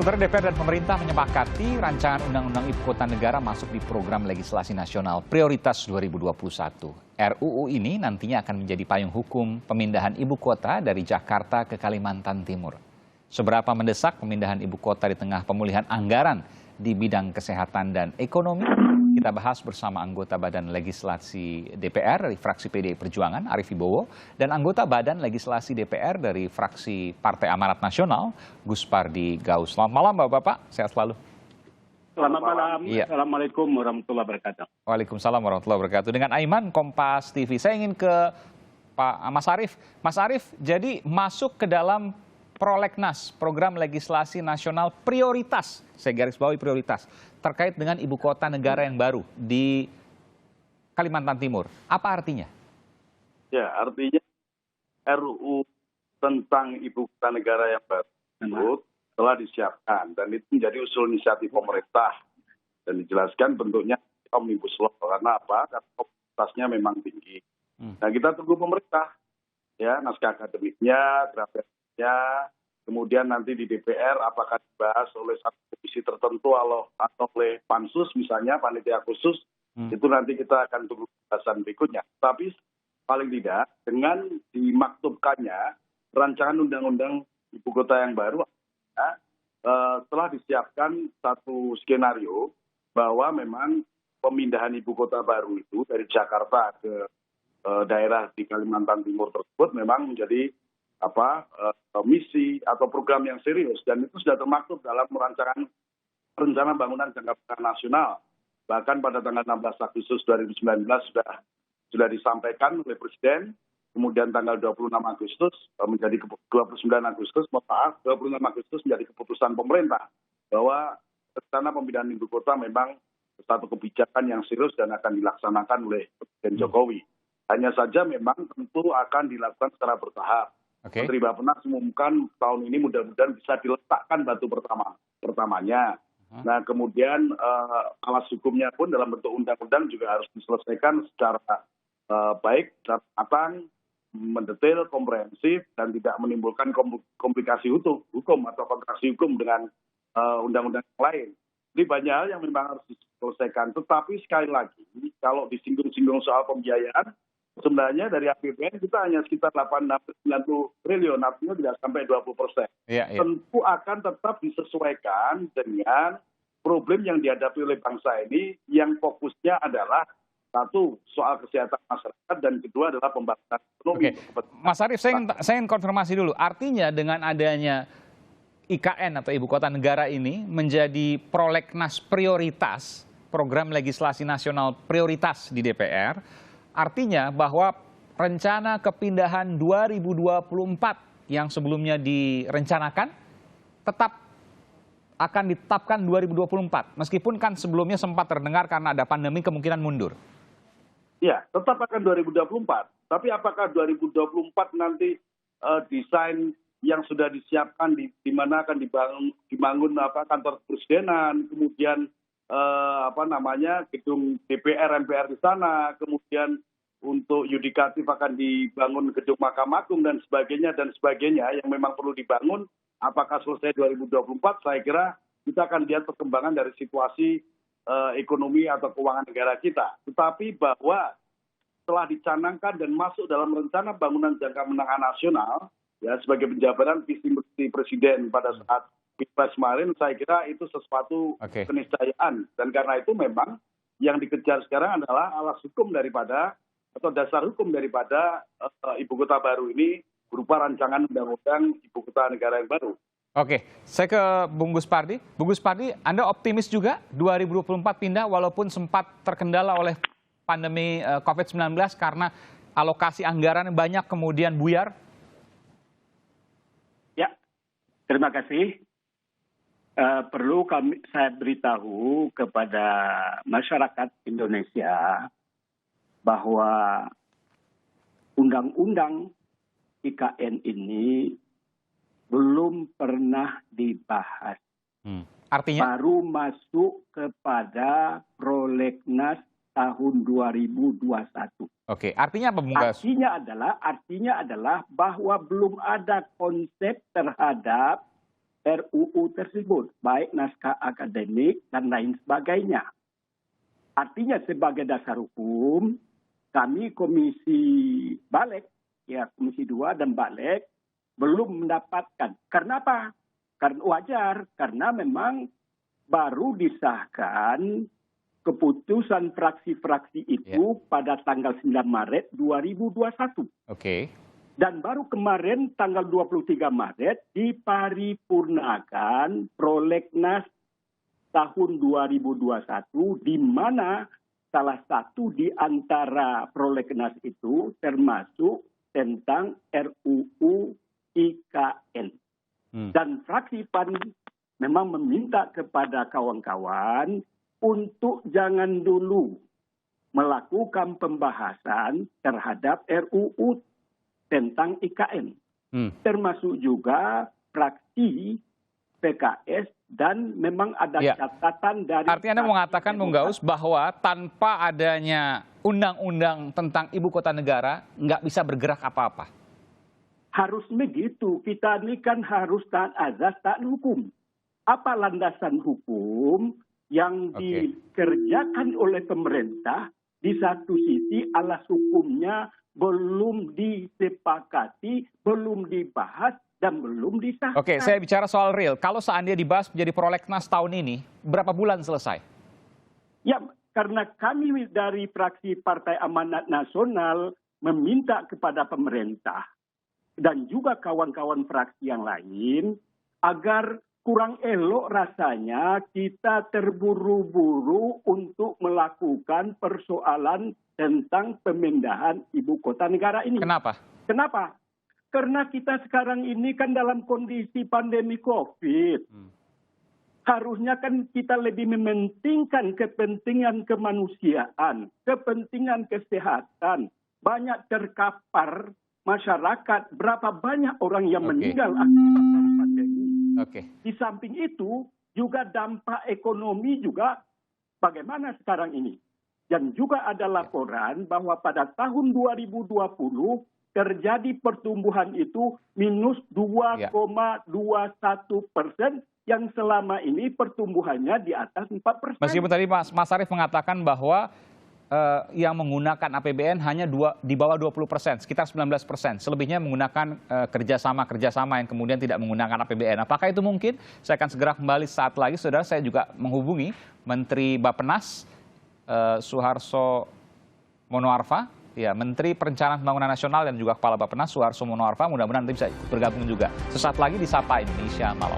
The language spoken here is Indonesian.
Saudara DPR dan pemerintah menyepakati rancangan Undang-Undang Ibu Kota Negara masuk di program legislasi nasional prioritas 2021. RUU ini nantinya akan menjadi payung hukum pemindahan ibu kota dari Jakarta ke Kalimantan Timur. Seberapa mendesak pemindahan ibu kota di tengah pemulihan anggaran di bidang kesehatan dan ekonomi? Kita bahas bersama anggota Badan Legislasi DPR dari fraksi PDI Perjuangan, Arief Wibowo, dan anggota Badan Legislasi DPR dari fraksi Partai Amanat Nasional, Gus Pardi Gaus. Selamat malam Bapak-Bapak, sehat selalu. Selamat malam, Iya. Assalamualaikum warahmatullahi wabarakatuh. Waalaikumsalam warahmatullahi wabarakatuh. Dengan Aiman, Kompas TV. Saya ingin ke Pak Mas Arief. Mas Arief, jadi masuk ke dalam Prolegnas, Program Legislasi Nasional Prioritas, saya garis bawahi prioritas, terkait dengan ibu kota negara yang baru di Kalimantan Timur. Apa artinya? Ya, artinya RUU tentang ibu kota negara yang baru telah disiapkan dan itu menjadi usul inisiatif pemerintah dan dijelaskan bentuknya omnibus law. Karena apa? Karena kapasitasnya memang tinggi. Nah, kita tunggu pemerintah, ya, naskah akademiknya, draftnya, kemudian nanti di DPR apakah dibahas oleh satu komisi tertentu atau oleh pansus misalnya, panitia khusus, itu nanti kita akan tunggu pembahasan berikutnya. Tapi paling tidak dengan dimaktubkannya rancangan undang-undang ibu kota yang baru, ya, telah disiapkan satu skenario bahwa memang pemindahan ibu kota baru itu dari Jakarta ke daerah di Kalimantan Timur tersebut memang menjadi misi atau program yang serius dan itu sudah termaktub dalam rancangan rencana bangunan jangka panjang nasional. Bahkan pada tanggal 16 Agustus 2019 sudah disampaikan oleh Presiden, kemudian tanggal 26 Agustus menjadi 26 Agustus menjadi keputusan pemerintah bahwa rencana pemindahan ibu kota memang satu kebijakan yang serius dan akan dilaksanakan oleh Presiden Jokowi. Hanya saja memang tentu akan dilakukan secara bertahap. Menteri Bappenas mengumumkan tahun ini mudah-mudahan bisa diletakkan batu pertamanya. Nah, kemudian alas hukumnya pun dalam bentuk undang-undang juga harus diselesaikan secara baik, secara matang, mendetail, komprehensif, dan tidak menimbulkan komplikasi hukum atau kontraksi hukum dengan undang-undang yang lain. Jadi banyak hal yang memang harus diselesaikan. Tetapi sekali lagi, kalau disinggung-singgung soal pembiayaan, sebenarnya dari APBN kita hanya sekitar 90 triliun, artinya tidak sampai 20%. Tentu akan tetap disesuaikan dengan problem yang dihadapi oleh bangsa ini yang fokusnya adalah satu, soal kesehatan masyarakat, dan kedua adalah pembangunan ekonomi. Mas Arief, saya ingin konfirmasi dulu. Artinya dengan adanya IKN atau Ibu Kota Negara ini menjadi prolegnas prioritas, program legislasi nasional prioritas di DPR, artinya bahwa rencana kepindahan 2024 yang sebelumnya direncanakan tetap akan ditetapkan 2024. Meskipun kan sebelumnya sempat terdengar karena ada pandemi kemungkinan mundur. Ya, tetap akan 2024. Tapi apakah 2024 nanti desain yang sudah disiapkan di mana akan dibangun kantor presidenan, kemudian gedung DPR MPR di sana, kemudian untuk yudikatif akan dibangun gedung Mahkamah Agung dan sebagainya yang memang perlu dibangun. Apakah selesai 2024? Saya kira kita akan lihat perkembangan dari situasi ekonomi atau keuangan negara kita. Tetapi bahwa telah dicanangkan dan masuk dalam rencana bangunan jangka menengah nasional, ya, sebagai penjabaran visi misi presiden pada saat Pilpres kemarin, saya kira itu sesuatu keniscayaan. Dan karena itu memang yang dikejar sekarang adalah alas hukum daripada atau dasar hukum daripada ibu kota baru ini berupa rancangan undang-undang ibu kota negara yang baru. Oke, saya ke Bung Gus Pardi. Bung Gus Pardi, Anda optimis juga 2024 pindah walaupun sempat terkendala oleh pandemi COVID-19 karena alokasi anggaran banyak kemudian buyar? Ya, terima kasih. Perlu saya beritahu kepada masyarakat Indonesia bahwa undang-undang IKN ini belum pernah dibahas. Artinya? Baru masuk kepada prolegnas tahun 2021. Oke, artinya apa, Bung Gus? Artinya adalah bahwa belum ada konsep terhadap RUU tersebut, baik naskah akademik dan lain sebagainya. Artinya sebagai dasar hukum, kami Komisi Balik, ya Komisi 2 dan Balik, belum mendapatkan. Karena apa? Karena wajar, karena memang baru disahkan keputusan fraksi-fraksi itu pada tanggal 9 Maret 2021. Oke. Dan baru kemarin tanggal 23 Maret diparipurnakan prolegnas tahun 2021 di mana salah satu di antara prolegnas itu termasuk tentang RUU IKN. Dan fraksi PAN memang meminta kepada kawan-kawan untuk jangan dulu melakukan pembahasan terhadap RUU tentang IKN. Termasuk juga fraksi PKS dan memang ada catatan dari... Artinya Anda mengatakan, Bung Gauss, bahwa tanpa adanya undang-undang tentang ibu kota negara, nggak bisa bergerak apa-apa? Harus begitu. Kita ini kan harus taat azas, taat hukum. Apa landasan hukum yang dikerjakan oleh pemerintah, di satu sisi alas hukumnya belum disepakati, belum dibahas, dan belum disahkan. Oke, saya bicara soal real. Kalau seandainya dibahas menjadi prolegnas tahun ini, berapa bulan selesai? Ya, karena kami dari fraksi Partai Amanat Nasional meminta kepada pemerintah dan juga kawan-kawan fraksi yang lain agar kurang elok rasanya kita terburu-buru untuk melakukan persoalan tentang pemindahan ibu kota negara ini. Kenapa? Kenapa? Karena kita sekarang ini kan dalam kondisi pandemi COVID. Harusnya kan kita lebih mementingkan kepentingan kemanusiaan, kepentingan kesehatan. Banyak terkapar masyarakat, berapa banyak orang yang meninggal akibat pandemi. Di samping itu juga dampak ekonomi juga bagaimana sekarang ini. Dan juga ada laporan bahwa pada tahun 2020 terjadi pertumbuhan itu minus 2,21%, yang selama ini pertumbuhannya di atas 4%. Meskipun tadi Mas Arief mengatakan bahwa yang menggunakan APBN hanya di bawah 20%, sekitar 19%. Selebihnya menggunakan kerjasama yang kemudian tidak menggunakan APBN. Apakah itu mungkin? Saya akan segera kembali saat lagi. Saudara, saya juga menghubungi Menteri Bappenas, Suharso Monoarfa, ya, Menteri Perencanaan Pembangunan Nasional dan juga Kepala Bappenas, Suharso Monoarfa. Mudah-mudahan nanti bisa ikut bergabung juga. Sesaat lagi di Sapa Indonesia Malam.